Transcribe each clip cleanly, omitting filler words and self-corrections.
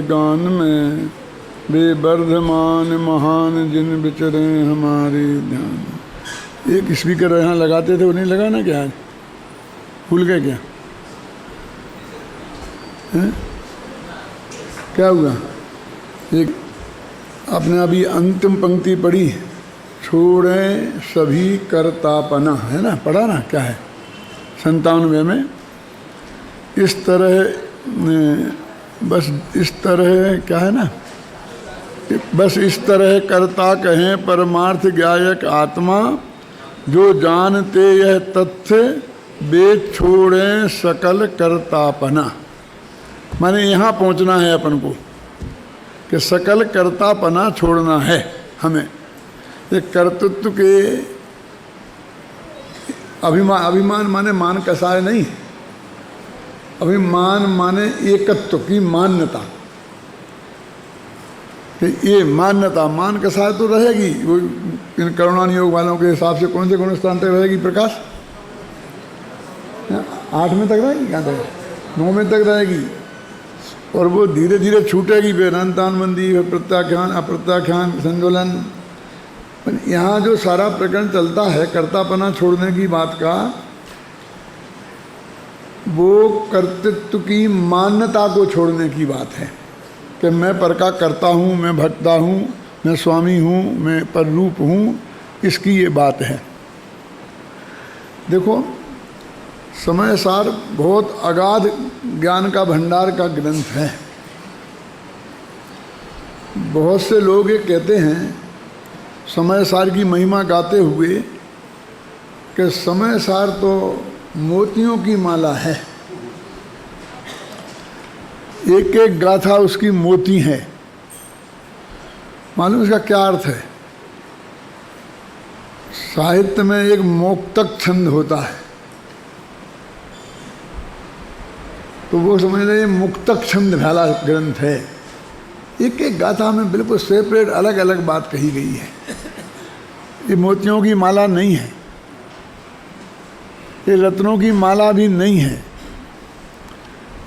गान में बेवर्धमान महान जिन विचरे हमारे ध्यान। एक स्पीकर यहाँ लगाते थे, वो नहीं लगा ना क्या आज? भूल गए क्या? है? क्या हुआ? एक आपने अभी अंतिम पंक्ति पढ़ी, छोड़े सभी करतापना, है ना? पढ़ा ना? क्या है 97 में? इस तरह बस इस तरह क्या है ना, बस इस तरह करता कहें परमार्थ ज्ञायक आत्मा, जो जानते यह तथ्य वे छोड़े सकल करतापना। माने यहाँ पहुँचना है अपन को कि सकल कर्तापना छोड़ना है हमें। ये कर्तृत्व के अभिमान माने मान कसाय नहीं, अभिमान माने एकत्व की मान्यता। कि ये मान्यता मान कसाय तो रहेगी, वो इन करुणा योग वालों के हिसाब से कौन से गुणस्थान तक रहेगी? प्रकाश 8 में तक रहेगी, क्या तक? 9 में तक रहेगी, और वो धीरे धीरे छूटेगी। फिर अनंतानबंदी, फिर प्रत्याख्यान, अप्रत्याख्यान, संतुलन। यहाँ जो सारा प्रकरण चलता है कर्तापना छोड़ने की बात का, वो कर्तृत्व की मान्यता को छोड़ने की बात है कि मैं पर का करता हूँ, मैं भक्ता हूँ, मैं स्वामी हूँ, मैं पररूप हूँ, इसकी ये बात है। देखो, समय सार बहुत अगाध ज्ञान का भंडार का ग्रंथ है। बहुत से लोग ये कहते हैं समय सार की महिमा गाते हुए कि समय सार तो मोतियों की माला है, एक एक गाथा उसकी मोती है। मालूम इसका क्या अर्थ है? साहित्य में एक मोक्तक छंद होता है, तो वो समझ लें मुक्तक छंद वाला ग्रंथ है। एक एक गाथा में बिल्कुल सेपरेट अलग अलग बात कही गई है। ये मोतियों की माला नहीं है, ये रत्नों की माला भी नहीं है।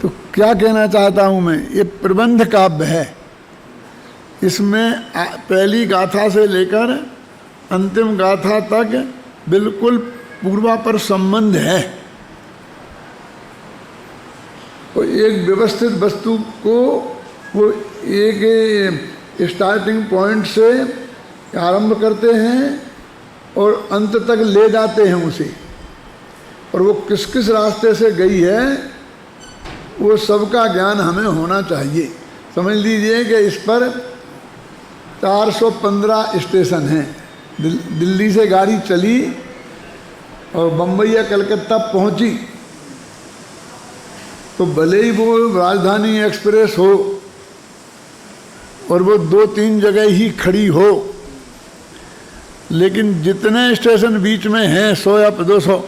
तो क्या कहना चाहता हूँ मैं, ये प्रबंध काव्य है। इसमें पहली गाथा से लेकर अंतिम गाथा तक बिल्कुल पूर्वापर संबंध है। तो एक व्यवस्थित वस्तु को वो एक स्टार्टिंग पॉइंट से आरंभ करते हैं और अंत तक ले जाते हैं उसे, और वो किस किस रास्ते से गई है वो सबका ज्ञान हमें होना चाहिए। समझ लीजिए कि इस पर 415 स्टेशन हैं। दिल्ली से गाड़ी चली और बम्बई या कलकत्ता पहुंची, तो भले ही वो राजधानी एक्सप्रेस हो और वो 2-3 जगह ही खड़ी हो, लेकिन जितने स्टेशन बीच में हैं 100 या 200,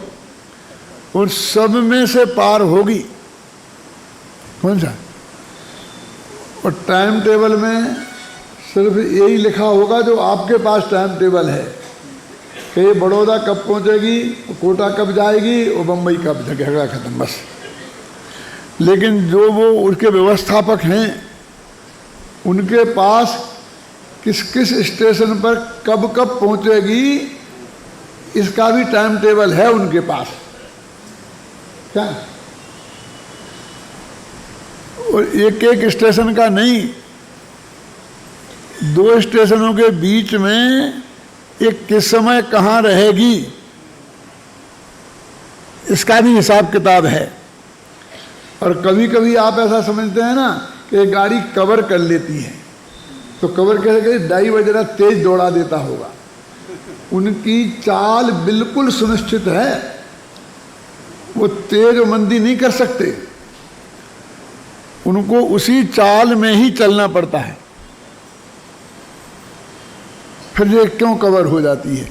उन सब में से पार होगी। कौन सा? और टाइम टेबल में सिर्फ यही लिखा होगा जो आपके पास टाइम टेबल है कि ये बड़ौदा कब पहुंचेगी, कोटा कब जाएगी, और बम्बई कब जगह खत्म, बस। लेकिन जो वो उसके व्यवस्थापक हैं उनके पास किस किस स्टेशन पर कब कब पहुंचेगी इसका भी टाइम टेबल है उनके पास। क्या? और एक एक स्टेशन का नहीं, 2 स्टेशनों के बीच में एक किस समय कहाँ रहेगी इसका भी हिसाब किताब है। और कभी कभी आप ऐसा समझते हैं ना कि गाड़ी कवर कर लेती है, तो कवर कैसे? ड्राइवर जरा तेज दौड़ा देता होगा। उनकी चाल बिल्कुल सुनिश्चित है, वो तेज और मंदी नहीं कर सकते, उनको उसी चाल में ही चलना पड़ता है। फिर ये क्यों कवर हो जाती है?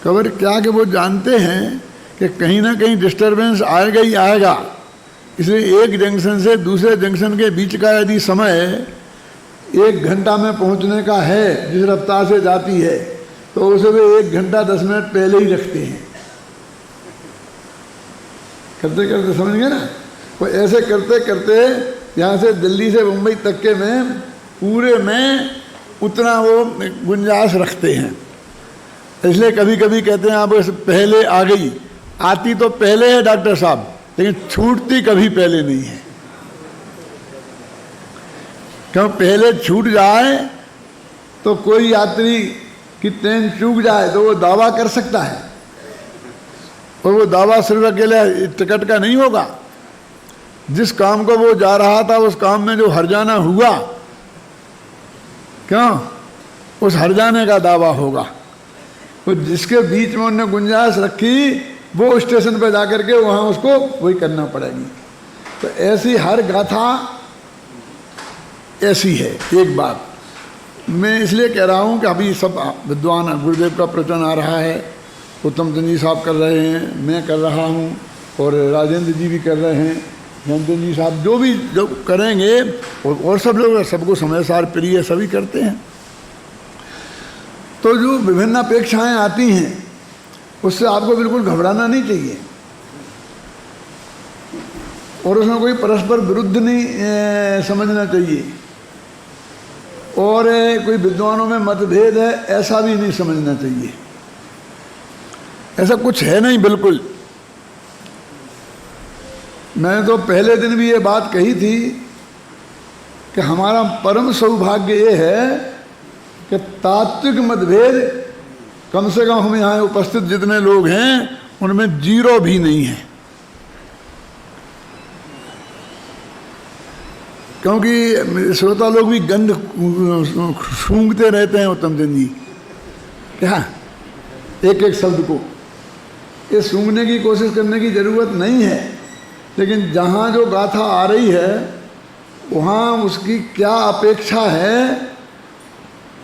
कवर क्या कि वो जानते हैं कि कहीं ना कहीं डिस्टरबेंस आएगा ही आएगा, इसलिए एक जंक्शन से दूसरे जंक्शन के बीच का यदि समय 1 घंटा में पहुंचने का है, जिस रफ्तार से जाती है, तो उसे वे 1 घंटा 10 मिनट पहले ही रखते हैं। करते करते समझ गए ना? वो ऐसे करते करते यहाँ से दिल्ली से मुंबई तक के में पूरे में उतना वो गुंजाइश रखते हैं। इसलिए कभी कभी कहते हैं आप पहले आ गई, आती तो पहले है डॉक्टर साहब, लेकिन छूटती कभी पहले नहीं है। क्यों? पहले छूट जाए तो कोई यात्री की ट्रेन चूक जाए तो वो दावा कर सकता है, और वो दावा सिर्फ अकेले टिकट का नहीं होगा। जिस काम को वो जा रहा था उस काम में जो हर्जाना हुआ, क्यों, उस हर्जाने का दावा होगा। तो जिसके बीच में उन्होंने गुंजाइश रखी वो स्टेशन पर जाकर के वहाँ उसको वही करना पड़ेगी। तो ऐसी हर गाथा ऐसी है। एक बात मैं इसलिए कह रहा हूँ कि अभी सब विद्वान गुरुदेव का प्रवचन आ रहा है, उत्तम चंद जी साहब कर रहे हैं, मैं कर रहा हूँ, और राजेंद्र जी भी कर रहे हैं, जयंत जी साहब जो भी जो करेंगे, और सब लोग, सबको समय सार प्रिय सभी करते हैं। तो जो विभिन्न अपेक्षाएं आती हैं उससे आपको बिल्कुल घबराना नहीं चाहिए, और उसमें कोई परस्पर विरुद्ध नहीं समझना चाहिए, और कोई विद्वानों में मतभेद है ऐसा भी नहीं समझना चाहिए। ऐसा कुछ है नहीं बिल्कुल। मैंने तो पहले दिन भी ये बात कही थी कि हमारा परम सौभाग्य ये है कि तात्विक मतभेद कम से कम हम यहाँ उपस्थित जितने लोग हैं उनमें 0 भी नहीं है। क्योंकि श्रोता लोग भी गंध सूंघते रहते हैं उत्तम चंद जी, क्या एक एक शब्द को, ये सूंघने की कोशिश करने की जरूरत नहीं है, लेकिन जहाँ जो गाथा आ रही है वहाँ उसकी क्या अपेक्षा है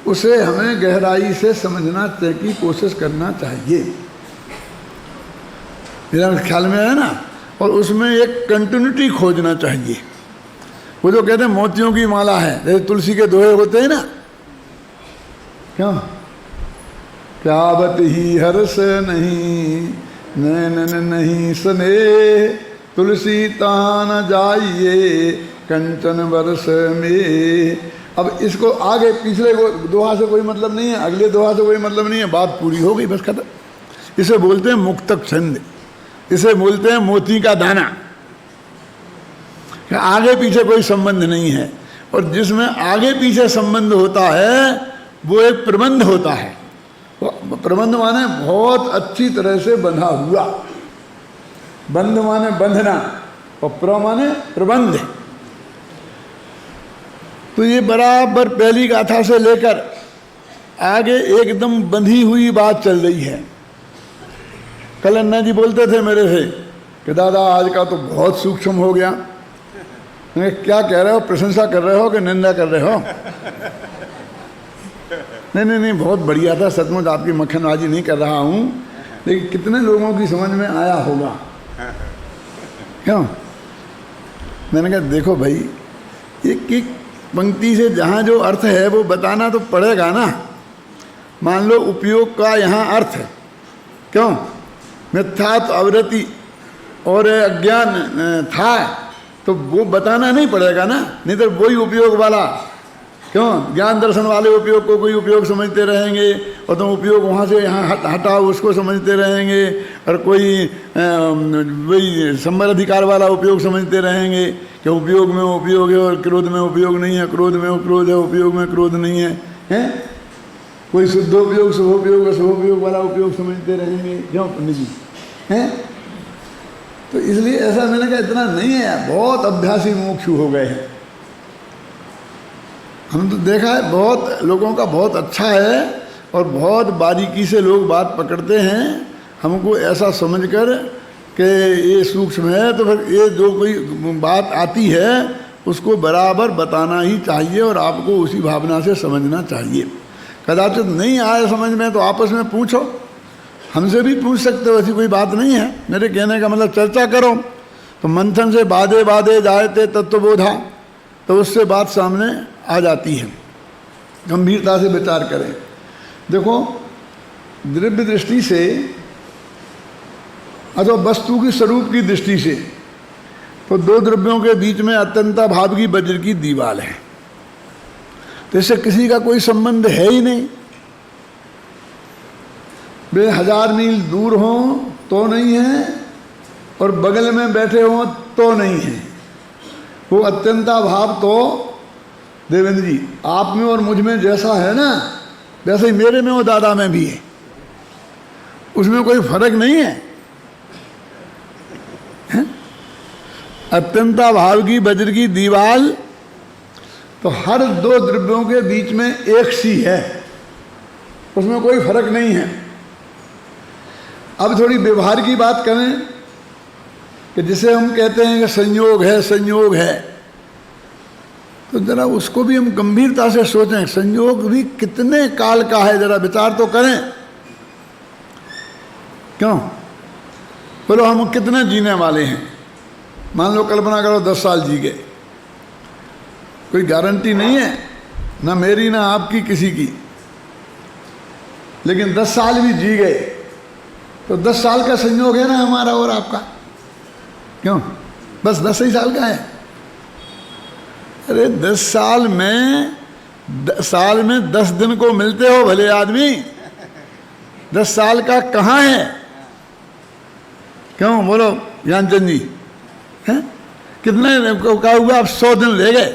उसे हमें गहराई से समझना की कोशिश करना चाहिए, मेरा ख्याल में है ना। और उसमें एक कंटिन्यूटी खोजना चाहिए। वो जो कहते हैं मोतियों की माला है, जैसे तुलसी के दोहे होते हैं ना, क्यों, क्या बत ही हर्ष नहीं नैनन नहीं सने, तुलसी तान जाइए कंचन वर्ष में। अब इसको आगे पिछले दोहा से कोई मतलब नहीं है, अगले दोहा से कोई मतलब नहीं है, बात पूरी हो गई, बस खत्म। इसे बोलते हैं मुक्तक छंद, इसे बोलते हैं मोती का दाना। आगे पीछे कोई संबंध नहीं है, और जिसमें आगे पीछे संबंध होता है वो एक प्रबंध होता है। प्रबंध माने बहुत अच्छी तरह से बंधा हुआ, बंध माने बंधना, और प्र माने प्रबंध। तो ये बराबर पहली गाथा से लेकर आगे एकदम बंधी हुई बात चल रही है। कल अन्ना जी बोलते थे मेरे से कि दादा आज का तो बहुत सूक्ष्म हो गया। मैंने क्या कह रहे हो, प्रशंसा कर रहे हो कि निंदा कर रहे हो? नहीं, बहुत बढ़िया था, सचमुच आपकी मक्खनबाजी नहीं कर रहा हूँ, लेकिन कितने लोगों की समझ में आया होगा, क्यों? मैंने कहा देखो भाई, एक पंक्ति से जहाँ जो अर्थ है वो बताना तो पड़ेगा ना। मान लो उपयोग का यहाँ अर्थ है, क्यों, मिथ्यात्व आवृत्ति और अज्ञान था, तो वो बताना नहीं पड़ेगा ना, नहीं तो वही उपयोग वाला, क्यों, ज्ञान दर्शन वाले उपयोग को कोई उपयोग समझते रहेंगे, और तुम उपयोग वहाँ से यहाँ हटाओ उसको समझते रहेंगे, और कोई वही संबर अधिकार वाला उपयोग समझते रहेंगे कि उपयोग में उपयोग है और क्रोध में उपयोग नहीं है, क्रोध में क्रोध है, उपयोग में क्रोध नहीं है, हैं? कोई शुद्धोपयोग शुभोपयोग और शुभोपयोग वाला उपयोग समझते रहेंगे, क्यों पंडित जी, हैं? तो इसलिए ऐसा मैंने कहा इतना नहीं है, बहुत अभ्यासी मोक्षु हो गए हैं। हम तो देखा है बहुत लोगों का बहुत अच्छा है, और बहुत बारीकी से लोग बात पकड़ते हैं। हमको ऐसा समझकर कि ये सूक्ष्म है, तो फिर ये जो कोई बात आती है उसको बराबर बताना ही चाहिए, और आपको उसी भावना से समझना चाहिए। कदाचित नहीं आए समझ में तो आपस में पूछो, हमसे भी पूछ सकते हो, ऐसी कोई बात नहीं है। मेरे कहने का मतलब चर्चा करो, तो मंथन से बाधे बाधे जायते तत्वबोधा, तो उससे बात सामने आ जाती है। गंभीरता से विचार करें। देखो द्रव्य दृष्टि से अथवा वस्तु की स्वरूप की दृष्टि से तो दो द्रव्यों के बीच में अत्यंता भाव की वज्र की दीवार है, तो इससे किसी का कोई संबंध है ही नहीं। वे 1000 मील दूर हों तो नहीं है और बगल में बैठे हों तो नहीं है। वो अत्यंता भाव तो देवेंद्र जी आप में और मुझ में जैसा है ना, वैसे ही मेरे में और दादा में भी है, उसमें कोई फर्क नहीं है, है? अत्यंता भाव की वज्र की दीवार तो हर दो द्रव्यों के बीच में एक सी है, उसमें कोई फर्क नहीं है। अब थोड़ी व्यवहार की बात करें कि जिसे हम कहते हैं कि संयोग है, संयोग है, तो जरा उसको भी हम गंभीरता से सोचें। संयोग भी कितने काल का है, जरा विचार तो करें। क्यों बोलो, हम कितने जीने वाले हैं? मान लो कल्पना करो 10 साल जी गए, कोई गारंटी नहीं है, ना मेरी ना आपकी किसी की, लेकिन 10 साल भी जी गए तो 10 साल का संयोग है ना हमारा और आपका। क्यों, बस 10 ही साल का है। अरे 10 साल में 10 दिन को मिलते हो भले आदमी, 10 साल का कहाँ है? क्यों बोलो ज्ञानचंद जी, हैं? कितने का हुआ? आप 100 दिन रह गए,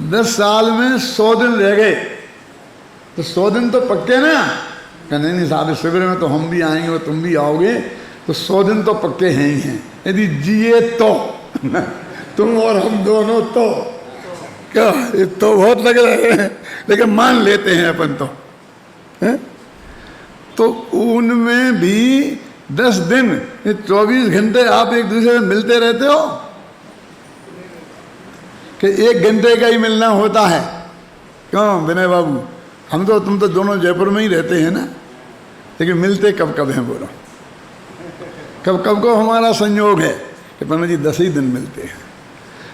10 साल में 100 दिन रह गए, तो 100 दिन तो पक्के ना? नहीं नहीं साहब, इस शिविर में तो हम भी आएंगे और तुम भी आओगे, तो 100 दिन तो पक्के हैं ही हैं, यदि जिए तो तुम और हम दोनों तो। क्या ये तो बहुत लग रहे हैं, लेकिन मान लेते हैं अपन तो, है? तो उनमें भी 10 दिन 24 घंटे आप एक दूसरे से मिलते रहते हो कि 1 घंटे का ही मिलना होता है? क्यों विनय बाबू, हम तो तुम तो दोनों जयपुर में ही रहते हैं ना, लेकिन मिलते कब कब हैं बोलो? कब कब को हमारा संयोग है कि पन्ना जी 10 ही दिन मिलते हैं।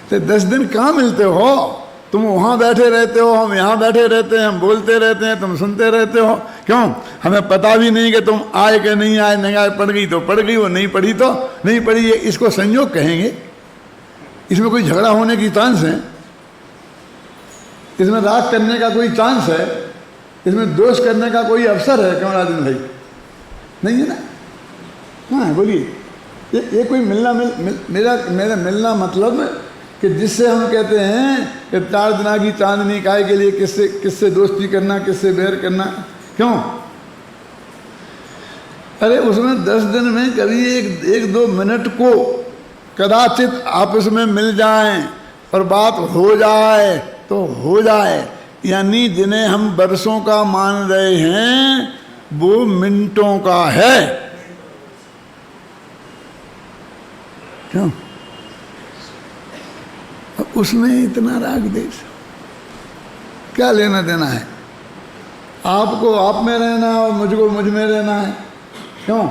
तो 10 दिन कहाँ मिलते हो? तुम वहाँ बैठे रहते हो, हम यहाँ बैठे रहते हैं, हम बोलते रहते हैं, तुम सुनते रहते हो। क्यों, हमें पता भी नहीं कि तुम आए कि नहीं आए, निगाह पड़ गई तो पड़ गई, वो नहीं पड़ी तो नहीं पड़ी। ये इसको संयोग कहेंगे? इसमें कोई झगड़ा होने की चांस है? इसमें राग करने का कोई चांस है? इसमें दोष करने का कोई अवसर है? क्यों राजन भाई, नहीं है ना? हाँ बोलिए। ये कोई मिलना मेरा मिलना मतलब कि जिससे हम कहते हैं कि 4 दिना की चांदनी काय के लिए किससे दोस्ती करना, किससे बैर करना। क्यों? अरे उसमें 10 दिन में कभी एक 2 मिनट को कदाचित आपस में मिल जाएं और बात हो जाए तो हो जाए, यानी जिन्हें हम वर्षों का मान रहे हैं वो मिनटों का है। क्यों? उसमें इतना राग देश, क्या लेना देना है? आपको आप में रहना है और मुझको मुझ में रहना है। क्यों?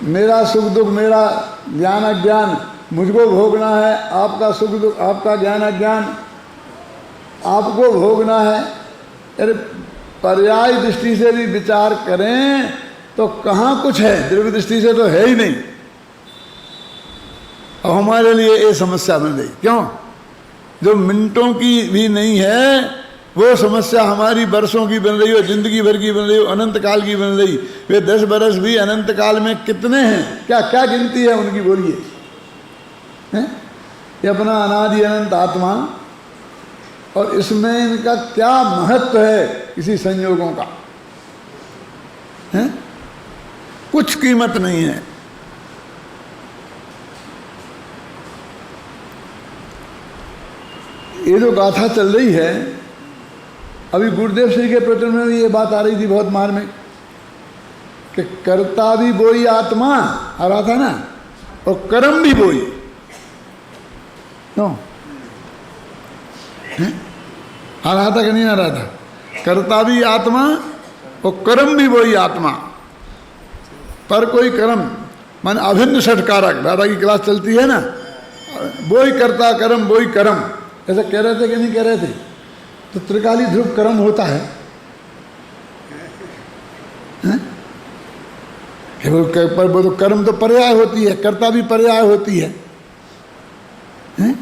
मेरा सुख दुख, मेरा ज्ञान अज्ञान मुझको भोगना है, आपका सुख दुख, आपका ज्ञान अज्ञान आपको भोगना है। अरे पर्याय दृष्टि से भी विचार करें तो कहाँ कुछ है, द्रव्य दृष्टि से तो है ही नहीं। अब हमारे लिए ये समस्या बन गई। क्यों? जो मिनटों की भी नहीं है वो समस्या हमारी वर्षों की बन रही हो, जिंदगी भर की बन रही हो, अनंत काल की बन रही। वे 10 बरस भी अनंत काल में कितने हैं? क्या क्या गिनती है उनकी, बोलिए? ये अपना अनादि अनंत आत्मा, और इसमें इनका क्या महत्व है किसी संयोगों का, है? कुछ कीमत नहीं है। ये जो गाथा चल रही है, अभी गुरुदेव श्री के प्रवचन में भी ये बात आ रही थी बहुत मार्मिक, कि कर्ता भी वही आत्मा आ रहा था ना, और कर्म भी वही। क्यों आ रहा था कि नहीं आ रहा था? कर्ता भी आत्मा और कर्म भी वही आत्मा, पर कोई कर्म मान अभिन्न षटकारक, दादा की क्लास चलती है ना, वही कर्ता कर्म वही कर्म, ऐसा कह रहे थे कि नहीं कह रहे थे? तो त्रिकाली ध्रुव कर्म होता है, पर वो तो कर्म तो पर्याय होती है, कर्ता भी पर्याय होती है, हैं?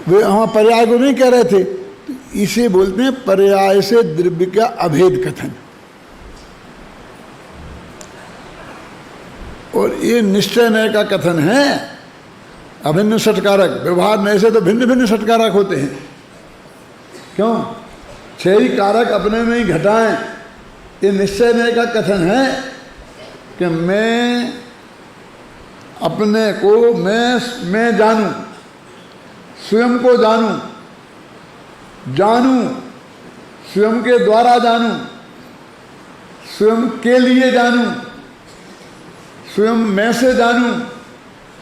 वे वहाँ पर्याय को नहीं कह रहे थे, तो इसे बोलते हैं पर्याय से द्रव्य का अभेद कथन। और ये निश्चय नय का कथन है, अभिन्न षटकारक। व्यवहार नय से तो भिन्न भिन्न षटकारक होते हैं। क्यों? 6 ही कारक अपने में ही घटाएं। ये निश्चय नय का कथन है कि मैं अपने को मैं जानूं, स्वयं को जानूं, स्वयं के द्वारा जानूं, स्वयं के लिए जानूं, स्वयं मैं से जानूं,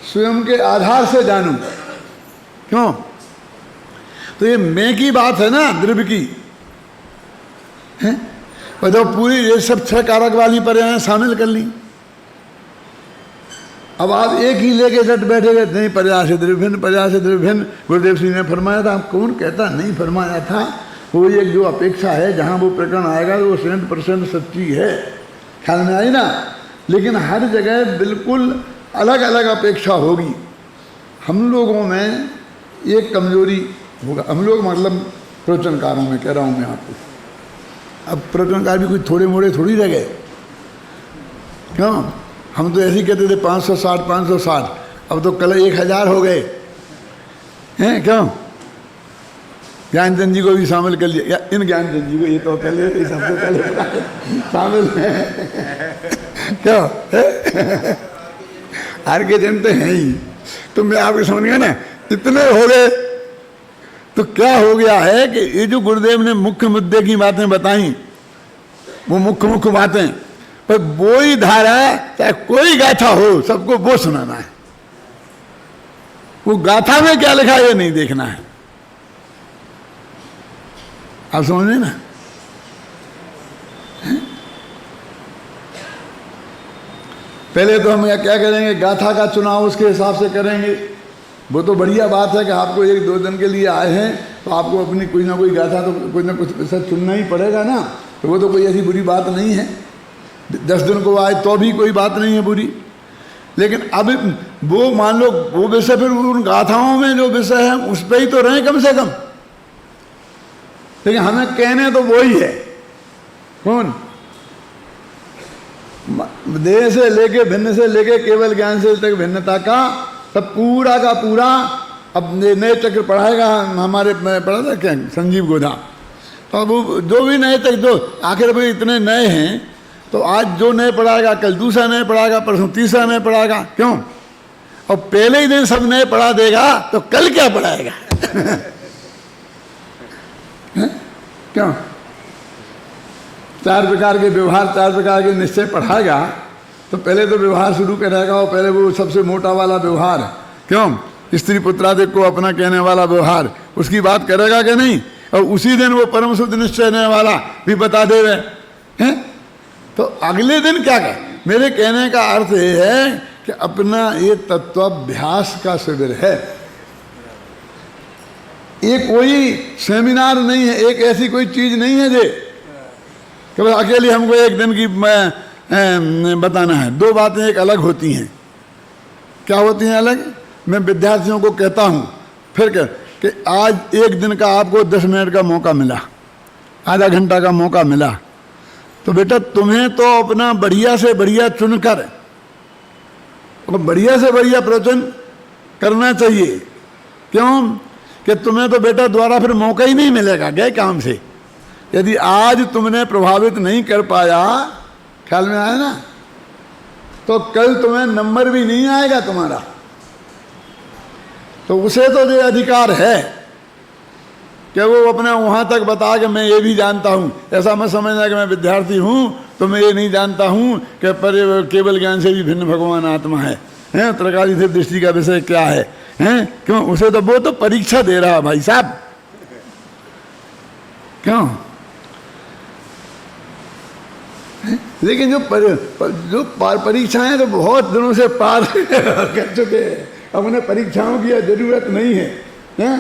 स्वयं के आधार से जानूं। क्यों? तो ये मैं की बात है ना, द्रव्य की है। तो पूरी ये सब 6 कारक वाली पर्याय शामिल कर ली। अब आप एक ही लेके झट बैठे गए, नहीं पर्याय से द्रव्य भिन्न, पर्याय से द्रव्य भिन्न। गुरुदेव सिंह ने फरमाया था, कौन कहता नहीं फरमाया था। वो एक जो अपेक्षा है, जहाँ वो प्रकरण आएगा वो 100% सच्ची है, ख्याल में आई ना। लेकिन हर जगह बिल्कुल अलग अलग अपेक्षा होगी। हम लोगों में एक कमजोरी होगा, हम लोग मतलब प्रवचनकारों में कह रहा हूँ मैं आपको। अब प्रवचनकार भी कुछ थोड़े मोड़े थोड़ी रह गए। क्यों? हम तो ऐसे ही कहते थे 560 560, अब तो कल 1000 हो गए हैं। क्यों? ज्ञानचंद जी को भी शामिल कर लिया, या इन ज्ञानचंद जी को, ये तो पहले सबसे पहले शामिल है। क्यों? हर के जन तो हैं ही। तो मैं आपको समझ गया ना, इतने हो गए। तो क्या हो गया है कि ये जो गुरुदेव ने मुख्य मुद्दे की बातें बताई, वो मुख्य बातें, पर वो ही धारा, चाहे कोई गाथा हो, सबको वो सुनाना है। वो गाथा में क्या लिखा है ये नहीं देखना है। आप समझे ना? पहले तो हम क्या करेंगे, गाथा का चुनाव उसके हिसाब से करेंगे। वो तो बढ़िया बात है कि आपको 1-2 दिन के लिए आए हैं, तो आपको अपनी कोई ना कोई गाथा तो कुछ ना कुछ ऐसा चुनना ही पड़ेगा ना। तो वो तो कोई ऐसी बुरी बात नहीं है। 10 दिन को आए तो भी कोई बात नहीं है बुरी। लेकिन अब वो मान लो वो विषय, फिर उन गाथाओं में जो विषय है उस पर ही तो रहें कम से कम। लेकिन हमें कहने तो वो ही है। कौन? देह से लेके भिन्न से लेके केवल ज्ञान से तक भिन्नता का सब पूरा का पूरा। अब नए चक्र पढ़ाएगा, हमारे मैं पढ़ा था क्या, संजीव गोधा। तो अब जो भी नए तक, जो आखिर भाई इतने नए हैं, तो आज जो नए पढ़ाएगा कल दूसरा नए पढ़ाएगा, परसों तीसरा नए पढ़ाएगा। क्यों? और पहले ही दिन सब नए पढ़ा देगा तो कल क्या पढ़ाएगा? क्यों? 4 प्रकार के व्यवहार, 4 प्रकार के निश्चय पढ़ाएगा, तो पहले तो व्यवहार शुरू करेगा, और पहले वो सबसे मोटा वाला व्यवहार, क्यों, स्त्री पुत्रादिक को अपना कहने वाला व्यवहार, उसकी बात करेगा कि नहीं? और उसी दिन वो परम शुद्ध निश्चय वाला भी बता दे रहे हैं। तो अगले दिन क्या कहे? मेरे कहने का अर्थ ये है कि अपना ये तत्वाभ्यास का शिविर है। ये कोई सेमिनार नहीं है, एक ऐसी कोई चीज नहीं है जे कि बस अकेले हमको एक दिन की बताना है। 2 बातें एक अलग होती हैं। क्या होती हैं अलग? मैं विद्यार्थियों को कहता हूँ फिर कि आज एक दिन का आपको 10 मिनट का मौका मिला, आधा घंटा का मौका मिला, तो बेटा तुम्हें तो अपना बढ़िया से बढ़िया चुनकर बढ़िया से बढ़िया प्रवचन करना चाहिए। क्यों? कि तुम्हें तो बेटा दोबारा फिर मौका ही नहीं मिलेगा गए काम से। यदि आज तुमने प्रभावित नहीं कर पाया, ख्याल में आया ना, तो कल तुम्हें नंबर भी नहीं आएगा तुम्हारा। तो उसे तो ये अधिकार है कि वो अपने वहाँ तक बता कि मैं ये भी जानता हूँ। ऐसा मत समझना कि मैं विद्यार्थी हूँ तो मैं ये नहीं जानता हूँ कि पर केवल ज्ञान से भी भिन्न भगवान आत्मा है, त्रकाली से दृष्टि का विषय क्या है, हैं? क्यों? उसे तो वो तो परीक्षा दे रहा भाई साहब। क्यों? लेकिन जो परीक्षाएं तो बहुत दिनों से पार कर चुके हैं, अब उन्हें परीक्षाओं की जरूरत नहीं है, हैं?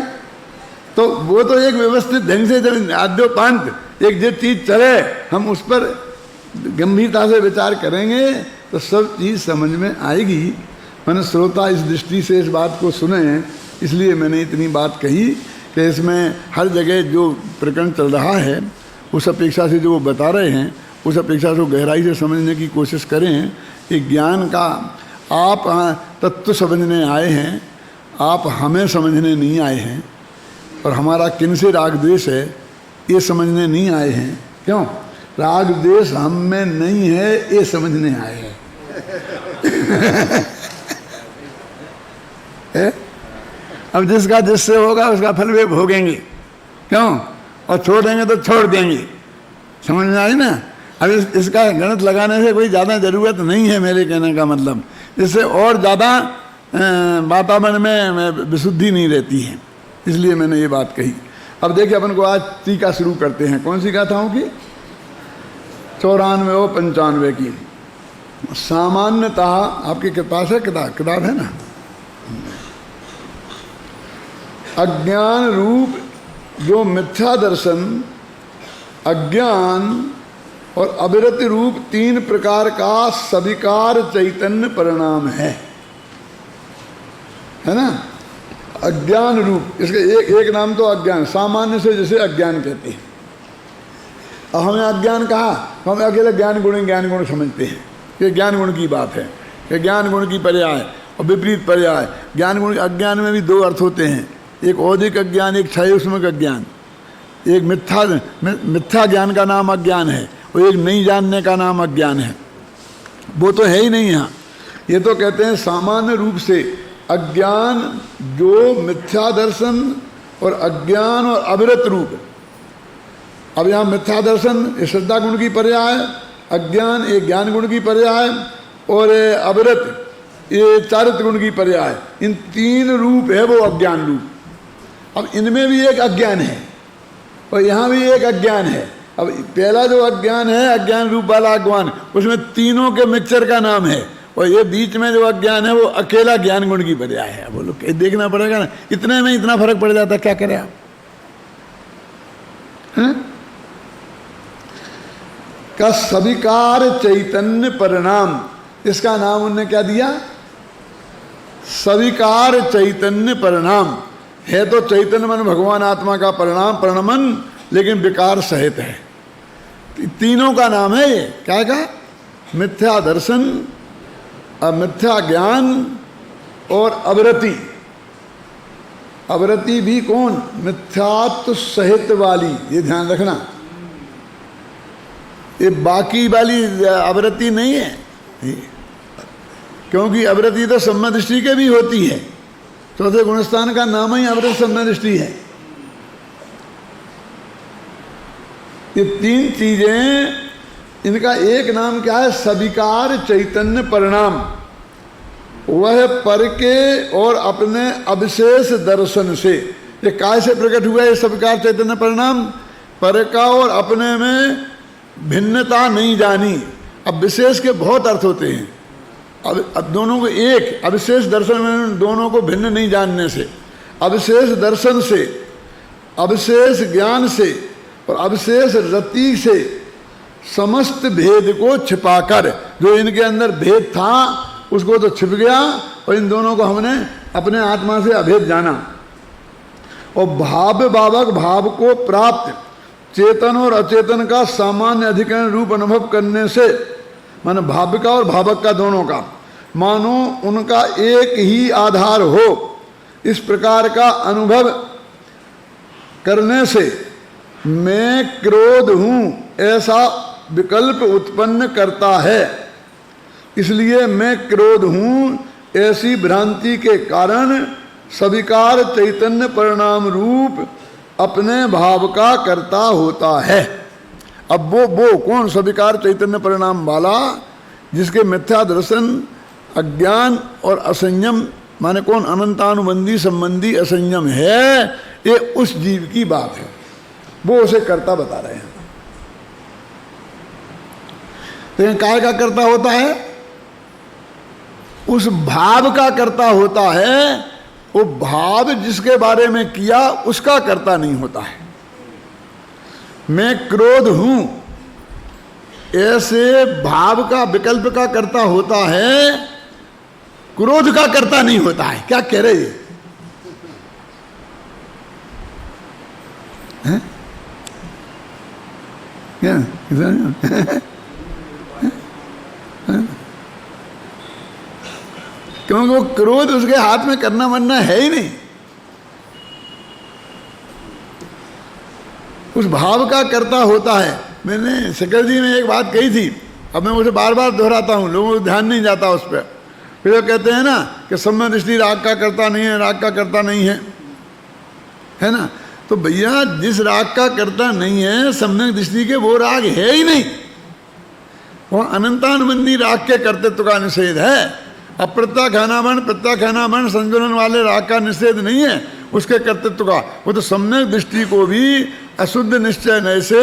तो वो तो एक व्यवस्थित ढंग से जब आद्योपांत एक जो चीज चले हम उस पर गंभीरता से विचार करेंगे तो सब चीज़ समझ में आएगी। मैंने श्रोता इस दृष्टि से इस बात को सुने, इसलिए मैंने इतनी बात कही कि इसमें हर जगह जो प्रकरण चल रहा है उस अपेक्षा से जो वो बता रहे हैं उस अपेक्षा से गहराई से समझने की कोशिश करें। कि ज्ञान का आप तत्व समझने आए हैं, आप हमें समझने नहीं आए हैं, और हमारा किन से राग द्वेष है ये समझने नहीं आए हैं। क्यों? राग द्वेष हम में नहीं है, ये समझने आए हैं। अब जिसका जिससे होगा उसका फल वे भोगेंगे। क्यों? और छोड़ेंगे तो छोड़ देंगे। समझ में आई ना? अब इसका गणित लगाने से कोई ज़्यादा ज़रूरत नहीं है, मेरे कहने का मतलब। इससे और ज़्यादा वातावरण में विशुद्धि नहीं रहती है, इसलिए मैंने ये बात कही। अब देखिए अपन को आज टीका शुरू करते हैं। कौन सी गाथाओं की? 94 और 95 की। सामान्यतः आपके पास है किताब है ना? अज्ञान रूप जो मिथ्या दर्शन, अज्ञान और अविरति रूप 3 प्रकार का सविकार चैतन्य परिणाम है ना? अज्ञान रूप, इसके एक नाम तो अज्ञान, सामान्य से जिसे अज्ञान कहते हैं। अब हमें अज्ञान कहा, हम अकेले ज्ञान गुण समझते हैं कि ज्ञान गुण की बात है, कि ज्ञान गुण की पर्याय और विपरीत पर्याय। ज्ञान गुण अज्ञान में भी 2 अर्थ होते हैं, एक औदिक अज्ञान, एक क्षयोष्मक अज्ञान। एक मिथ्या ज्ञान का नाम अज्ञान है और एक नहीं जानने का नाम अज्ञान है। वो तो है ही नहीं यहाँ। ये तो कहते हैं सामान्य रूप से अज्ञान जो मिथ्या दर्शन और अज्ञान और अविरत रूप। अब यहाँ मिथ्या दर्शन ये श्रद्धा गुण की पर्याय, अज्ञान ये ज्ञान गुण की पर्याय, और अविरत ये चारित्र गुण की पर्याय। इन 3 रूप है वो अज्ञान रूप। अब इनमें भी एक अज्ञान है और यहाँ भी एक अज्ञान है। अब पहला जो अज्ञान है, अज्ञान रूप वाला अज्ञान, उसमें तीनों के मिक्सचर का नाम है, और ये बीच में जो अज्ञान है वो अकेला ज्ञान गुण की पर्याय है। बोलो देखना पड़ेगा ना, इतने में इतना फर्क पड़ जाता, क्या करें आप? का सविकार चैतन्य परिणाम, इसका नाम उनने क्या दिया? सविकार चैतन्य परिणाम। है तो चैतन्य मन भगवान आत्मा का परिणाम, परिणमन, लेकिन विकार सहित है। तीनों का नाम है ये। क्या का? मिथ्या दर्शन, मिथ्या ज्ञान और अविरति। अविरति भी कौन? मिथ्यात्व सहित वाली, ये ध्यान रखना। ये बाकी वाली अविरति नहीं है, क्योंकि अविरति तो सम्यक दृष्टि के भी होती है। चौथे गुणस्थान का नाम ही अविरत सम्यक दृष्टि है। ये 3 चीजें, इनका एक नाम क्या है? सविकार चैतन्य परिणाम। वह पर के और अपने अविशेष दर्शन से, ये काय से प्रकट हुआ है सविकार चैतन्य परिणाम? पर का और अपने में भिन्नता नहीं जानी। अब विशेष के बहुत अर्थ होते हैं। अब दोनों को एक अविशेष दर्शन में, दोनों को भिन्न नहीं जानने से, अविशेष दर्शन से, अविशेष ज्ञान से और अविशेष रति से समस्त भेद को छिपाकर, जो इनके अंदर भेद था उसको तो छिप गया, और इन दोनों को हमने अपने आत्मा से अभेद जाना। और भाव भावक भाव को प्राप्त चेतन और अचेतन का सामान्य अधिकरण रूप अनुभव करने से, मानो भाव का और भावक का दोनों का, मानो उनका एक ही आधार हो, इस प्रकार का अनुभव करने से मैं क्रोध हूँ ऐसा विकल्प उत्पन्न करता है। इसलिए मैं क्रोध हूँ ऐसी भ्रांति के कारण सविकार चैतन्य परिणाम रूप अपने भाव का कर्ता होता है। अब वो कौन? सविकार चैतन्य परिणाम वाला, जिसके मिथ्या दर्शन, अज्ञान और असंयम, माने कौन? अनंतानुबंधी संबंधी असंयम है, ये उस जीव की बात है। वो उसे कर्ता बता रहे हैं। लेकिन काय का कर्ता होता है? उस भाव का कर्ता होता है। वो भाव जिसके बारे में किया उसका कर्ता नहीं होता है। मैं क्रोध हूं, ऐसे भाव का विकल्प का कर्ता होता है, क्रोध का कर्ता नहीं होता है। क्या कह रहे हैं? क्या क्योंकि वो क्रोध उसके हाथ में करना वरना है ही नहीं। उस भाव का कर्ता होता है। मैंने शेखर जी ने एक बात कही थी, अब मैं उसे बार बार दोहराता हूँ, लोगों को ध्यान नहीं जाता उस पर। फिर वो कहते हैं ना कि सम्यक दृष्टि राग का कर्ता नहीं है, राग का कर्ता नहीं है ना। तो भैया जिस राग का कर्ता नहीं है सम्यक दृष्टि के, वो राग है ही नहीं। वो अनंतानुबंधी राग के कर्तृत्व का निषेध है। अब प्रत्याख्यानावरण संजुलन वाले राग का निषेध नहीं है उसके कर्तृत्व का। वो तो सम्यक दृष्टि को भी अशुद्ध निश्चय नय से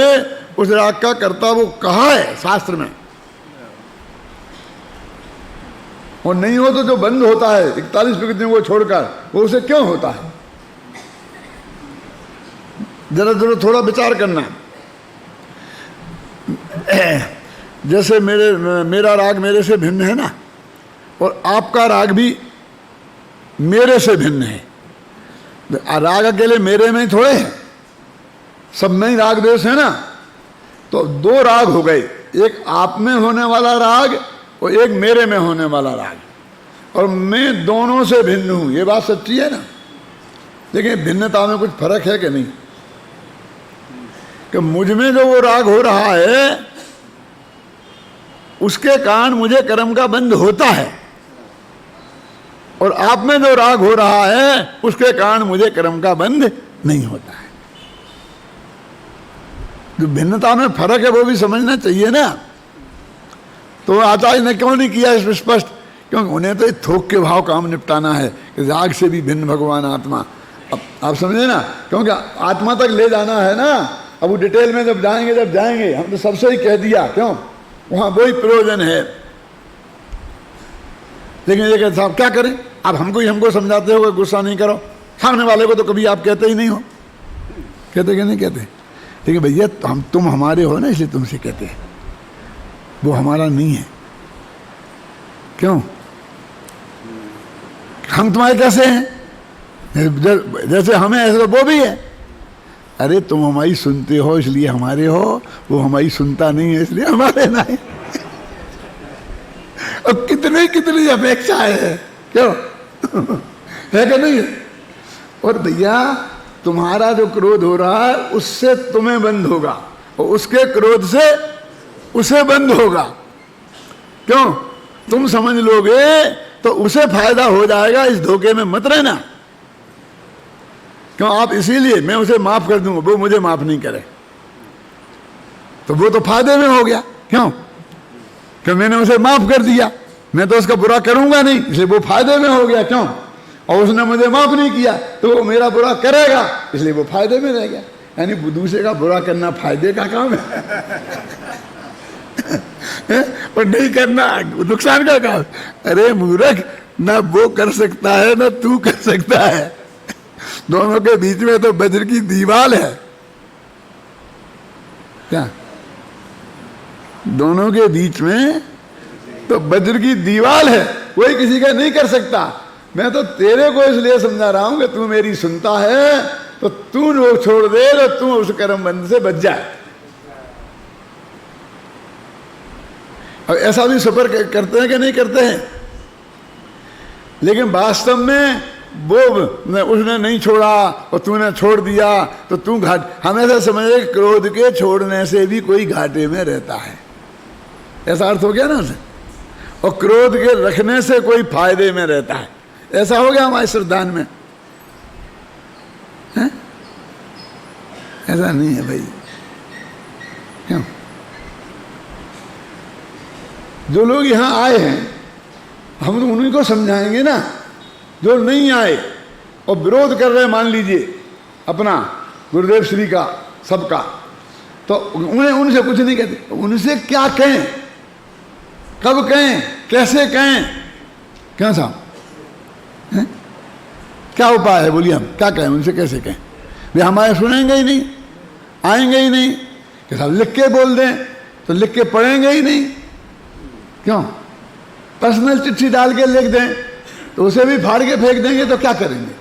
उस राग का कर्ता वो कहा है शास्त्र में। और नहीं हो तो जो बंद होता है 41 प्रकृतियों को छोड़कर, वो उसे क्यों होता है? जरा जरा थोड़ा विचार करना। जैसे मेरा राग मेरे से भिन्न है ना, और आपका राग भी मेरे से भिन्न है। राग अकेले मेरे में थोड़े है, सब में ही राग द्वेष है ना। तो दो राग हो गए, एक आप में होने वाला राग और एक मेरे में होने वाला राग। और मैं दोनों से भिन्न हूं, ये बात सच्ची है ना। लेकिन भिन्नता में कुछ फर्क है कि नहीं? कि मुझ में जो वो राग हो रहा है उसके कारण मुझे कर्म का बंध होता है, और आप में जो राग हो रहा है उसके कारण मुझे कर्म का बंध नहीं होता है। जो भिन्नता में फर्क है वो भी समझना चाहिए ना। तो आचार्य ने क्यों नहीं किया इस स्पष्ट? क्योंकि उन्हें तो थोक के भाव काम निपटाना है कि राग से भी भिन्न भगवान आत्मा। अब आप समझे ना, क्योंकि आत्मा तक ले जाना है ना। अब वो डिटेल में जब जाएंगे हम तो सबसे ही कह दिया, क्यों वहां वही प्रयोजन है। लेकिन ये कहते साहब क्या करें, आप हमको समझाते हो, गुस्सा नहीं करो। सामने वाले को तो कभी आप कहते ही नहीं हो। कहते कि नहीं कहते? लेकिन भैया तुम हमारे हो ना, इसलिए तुमसे कहते हैं। वो हमारा नहीं है। क्यों? हम तुम्हारे कैसे हैं? जैसे हमें ऐसे तो वो भी है। अरे तुम हमारी सुनते हो इसलिए हमारे हो, वो हमारी सुनता नहीं है इसलिए हमारे नहीं। अब कितनी अपेक्षाएं है, क्यों है कि नहीं? और भैया तुम्हारा जो क्रोध हो रहा है उससे तुम्हें बंद होगा, और उसके क्रोध से उसे बंद होगा। क्यों? तुम समझ लोगे तो उसे फायदा हो जाएगा। इस धोखे में मत रहना। क्यों? आप इसीलिए मैं उसे माफ कर दूंगा, वो मुझे माफ नहीं करे, तो वो तो फायदे में हो गया। क्यों? कि मैंने उसे माफ कर दिया, मैं तो उसका बुरा करूंगा नहीं, इसलिए वो फायदे में हो गया। क्यों? और उसने मुझे माफ नहीं किया तो वो मेरा बुरा करेगा, इसलिए वो फायदे में रह गया। यानी दूसरे का बुरा करना फायदे का काम है और नहीं करना नुकसान का काम। अरे मूर्ख, ना वो कर सकता है ना तू कर सकता है। दोनों के बीच में तो वज्र की दीवार है। क्या? दोनों के बीच में तो वज्र की दीवार है, कोई किसी का नहीं कर सकता। मैं तो तेरे को इसलिए समझा रहा हूं कि तू मेरी सुनता है, तो तू वो छोड़ दे तो तू उस कर्म बंध से बच जाए। अब ऐसा भी सफर करते हैं कि नहीं करते हैं? लेकिन वास्तव में वो उसने नहीं छोड़ा और तूने छोड़ दिया तो तू हमेशा समझे क्रोध के छोड़ने से भी कोई घाटे में रहता है, ऐसा अर्थ हो गया ना उसे। और क्रोध के रखने से कोई फायदे में रहता है, ऐसा हो गया हमारे श्रद्धान में है? ऐसा नहीं है भाई। क्यों? जो लोग यहाँ आए हैं हम तो उन्हीं को समझाएंगे ना। जो नहीं आए और विरोध कर रहे, मान लीजिए अपना गुरुदेव श्री का सबका, तो उन्हें उनसे कुछ नहीं कहते। उनसे क्या कहें, कब कहें, कैसे कहें? क्या साहब क्या उपाय है? बोलिए, हम क्या कहें उनसे, कैसे कहें? वे हमारे सुनेंगे ही नहीं, आएंगे ही नहीं। कि साहब लिख के बोल दें तो लिख के पढ़ेंगे ही नहीं। क्यों? पर्सनल चिट्ठी डाल के लिख दें तो उसे भी फाड़ के फेंक देंगे, तो क्या करेंगे?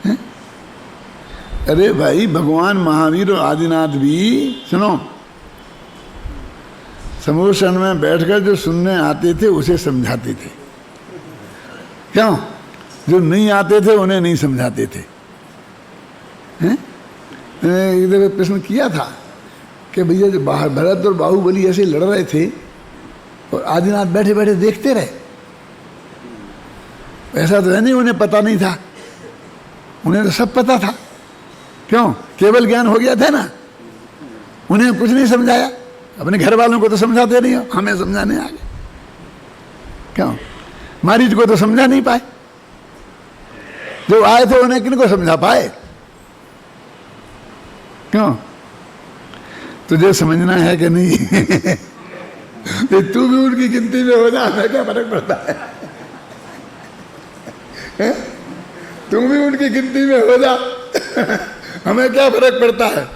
हैं? अरे भाई, भगवान महावीर और आदिनाथ भी, सुनो, समूह सन में बैठकर जो सुनने आते थे उसे समझाते थे। क्यों? जो नहीं आते थे उन्हें नहीं समझाते थे। हैं? मैंने इधर प्रश्न किया था कि भैया जो बाहर भरत और बाहुबली ऐसे लड़ रहे थे और आदिनाथ बैठे बैठे देखते रहे, ऐसा तो है नहीं उन्हें पता नहीं था, उन्हें तो सब पता था। क्यों? केवल ज्ञान हो गया था ना, उन्हें कुछ नहीं समझाया। अपने घर वालों को तो समझाते नहीं हो, हमें समझाने आ गए। क्यों? मारीच को तो समझा नहीं पाए, जो आए थे उन्हें किनको समझा पाए? क्यों? तुझे समझना है कि नहीं? तो तू भी उनकी गिनती में हो जा, हमें क्या फर्क पड़ता है? तुम भी उनकी गिनती में हो जा, हमें क्या फर्क पड़ता है?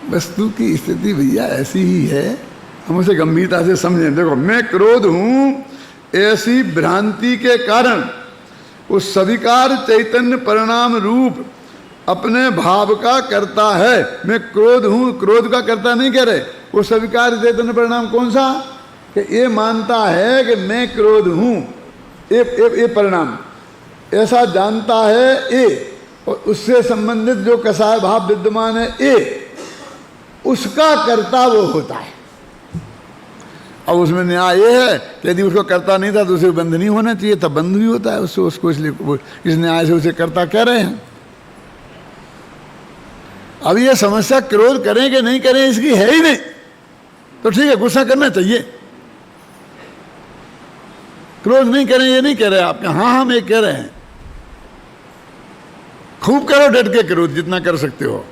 वस्तु की स्थिति भैया ऐसी ही है, हम उसे गंभीरता से समझें। देखो, मैं क्रोध हूं, ऐसी भ्रांति के कारण उस सविकार चैतन्य परिणाम रूप अपने भाव का करता है। मैं क्रोध हूं, क्रोध का करता नहीं कह रहे। वो सविकार चैतन्य परिणाम कौन सा? कि ये मानता है कि मैं क्रोध हूं, ये परिणाम ऐसा जानता है ये, और उससे संबंधित जो कसाय भाव विद्यमान है ये, उसका कर्ता वो होता है। अब उसमें न्याय ये है कि यदि उसको करता नहीं था तो उसे बंध नहीं होना चाहिए, तब बंध भी होता है उसको, इसलिए इस न्याय से उसे कर्ता कह रहे हैं। अब ये समस्या क्रोध करें कि नहीं करें इसकी है ही नहीं, तो ठीक है, गुस्सा करना चाहिए। क्रोध नहीं करें ये नहीं कह रहे आपके, हाँ हम ये कह रहे हैं, खूब करो, डट के करो जितना कर सकते हो,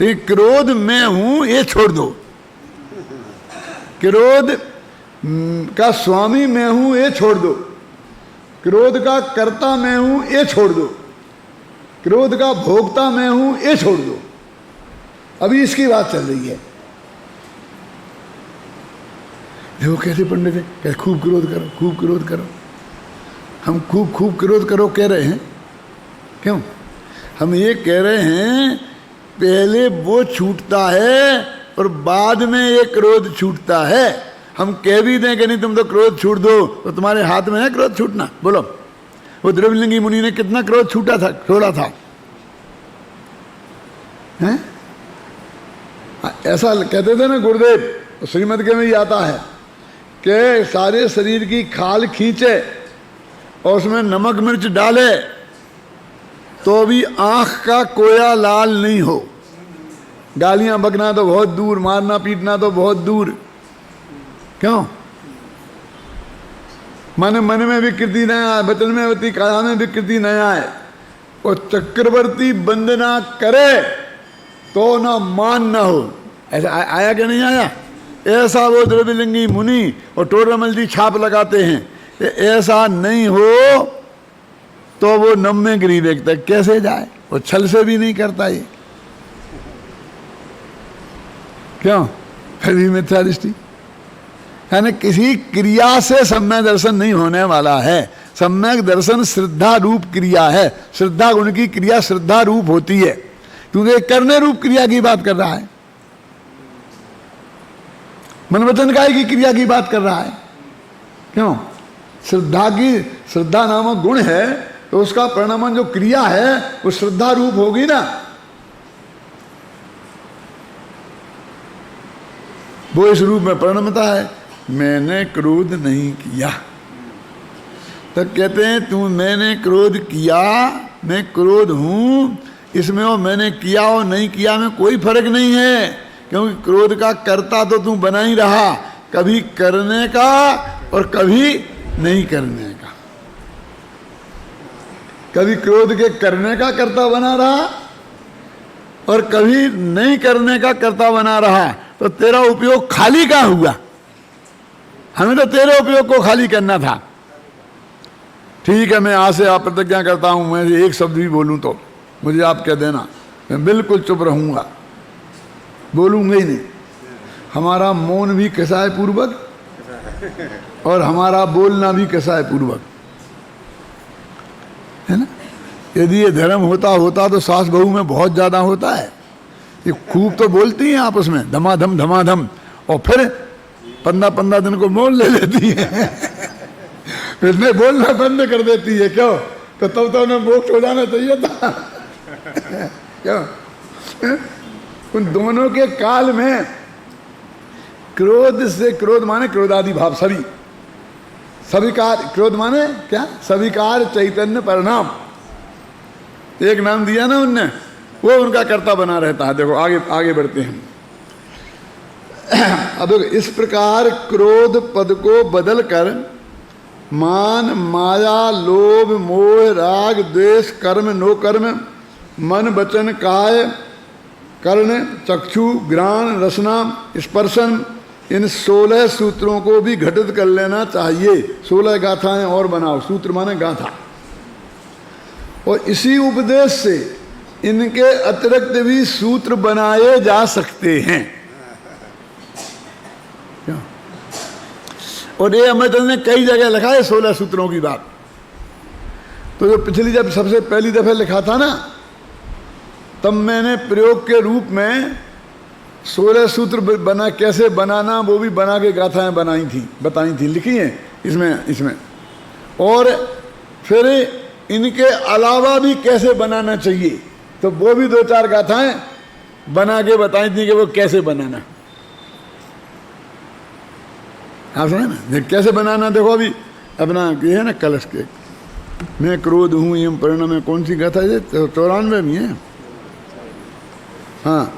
लेकिन क्रोध मैं हूं ये छोड़ दो। क्रोध का स्वामी मैं हूं ये छोड़ दो, क्रोध का कर्ता मैं हूं ये छोड़ दो, क्रोध का भोक्ता मैं हूं ये छोड़ दो। अभी इसकी बात चल रही है। देखो कैसे पंडित है, कहते खूब क्रोध करो, खूब क्रोध करो। हम खूब क्रोध करो कह रहे हैं, क्यों? हम ये कह रहे हैं पहले वो छूटता है और बाद में ये क्रोध छूटता है। हम कह भी दें कि नहीं तुम तो क्रोध छूट दो, तो तुम्हारे हाथ में है क्रोध छूटना? बोलो, वो द्रविड़लिंगी मुनि ने कितना क्रोध छोड़ा था? हैं? ऐसा कहते थे ना गुरुदेव, श्रीमद के में ही आता है कि सारे शरीर की खाल खींचे और उसमें नमक मिर्च डाले तो भी आंख का कोया लाल नहीं हो। गालियां बकना तो बहुत दूर, मारना पीटना तो बहुत दूर। क्यों? मन में विकृति न आए, वचन में वती काया में विकृति न आए, और चक्रवर्ती वंदना करे तो ना मान ना हो। ऐसा आया कि नहीं आया? ऐसा वो द्रविड़लिंगी मुनि और टोडरमल जी छाप लगाते हैं, ऐसा नहीं हो तो वो नम्मे गरीब एक तक कैसे जाए? वो छल से भी नहीं करता ये। क्यों? फिर भी मिथ्या दृष्टि, यानी किसी क्रिया से सम्यक दर्शन नहीं होने वाला है। सम्यक दर्शन श्रद्धा रूप क्रिया है। श्रद्धा गुण की क्रिया श्रद्धा रूप होती है, क्योंकि करने रूप क्रिया की बात कर रहा है, मन वचन काय की क्रिया की बात कर रहा है। क्यों? श्रद्धा नामक गुण है तो उसका परिणाम जो क्रिया है वो श्रद्धा रूप होगी ना। वो इस रूप में परिणमता है, मैंने क्रोध नहीं किया। तब कहते हैं तू मैंने क्रोध किया, मैं क्रोध हूं, इसमें वो मैंने किया और नहीं किया में कोई फर्क नहीं है, क्योंकि क्रोध का कर्ता तो तू बना ही रहा, कभी करने का और कभी नहीं करने का। कभी क्रोध के करने का कर्ता बना रहा और कभी नहीं करने का कर्ता बना रहा, तो तेरा उपयोग खाली का हुआ। हमें तो तेरे उपयोग को खाली करना था, ठीक है, मैं आज से आप प्रतिज्ञा करता हूँ, मैं एक शब्द भी बोलूँ तो मुझे आप कह देना, मैं बिल्कुल चुप रहूँगा, बोलूँगा ही नहीं। हमारा मौन भी कसाय पूर्वक और हमारा बोलना भी कसाय पूर्वक, है ना। यदि ये धर्म होता तो सास बहू में बहुत ज़्यादा होता है। ये खूब तो बोलती हैं आपस में, धमाधम धमाधम, और फिर 15 दिन को मोल ले लेती है फिर नहीं बोलना बंद कर देती है। क्यों? तो उन्हें मोक्ष हो जाना चाहिए था क्यों? उन दोनों के काल में क्रोध से, क्रोध माने क्रोधादि भाव, सविकार, क्रोध माने क्या? सविकार चैतन्य परिणाम, एक नाम दिया ना उनने, वो उनका कर्ता बना रहता है। देखो आगे बढ़ते हैं। अब इस प्रकार क्रोध पद को बदलकर मान, माया, लोभ, मोह, राग, द्वेष, कर्म, नो कर्म, मन, वचन, काय, कर्ण, चक्षु, घ्राण, रसना, स्पर्शन, इन 16 सूत्रों को भी घटित कर लेना चाहिए। 16 गाथाएं और बनाओ, सूत्र माने गाथा, और इसी उपदेश से इनके अतिरिक्त भी सूत्र बनाए जा सकते हैं। क्या? और ये अमृतल ने कई जगह लिखा है 16 सूत्रों की बात। तो जो पिछली जब सबसे पहली दफे लिखा था ना, तब मैंने प्रयोग के रूप में 16 सूत्र बना, कैसे बनाना वो भी बना के गाथाएं बताई थी, लिखी हैं इसमें। और फिर इनके अलावा भी कैसे बनाना चाहिए, तो वो भी 2-4 गाथाएं बना के बताई थी कि वो कैसे बनाना। आप सुना ना कैसे बनाना। देखो अभी अपना ये है ना कलश के, मैं क्रोध हूँ एवं परिणाम में, कौन सी गाथा है? 94 में है। हाँ,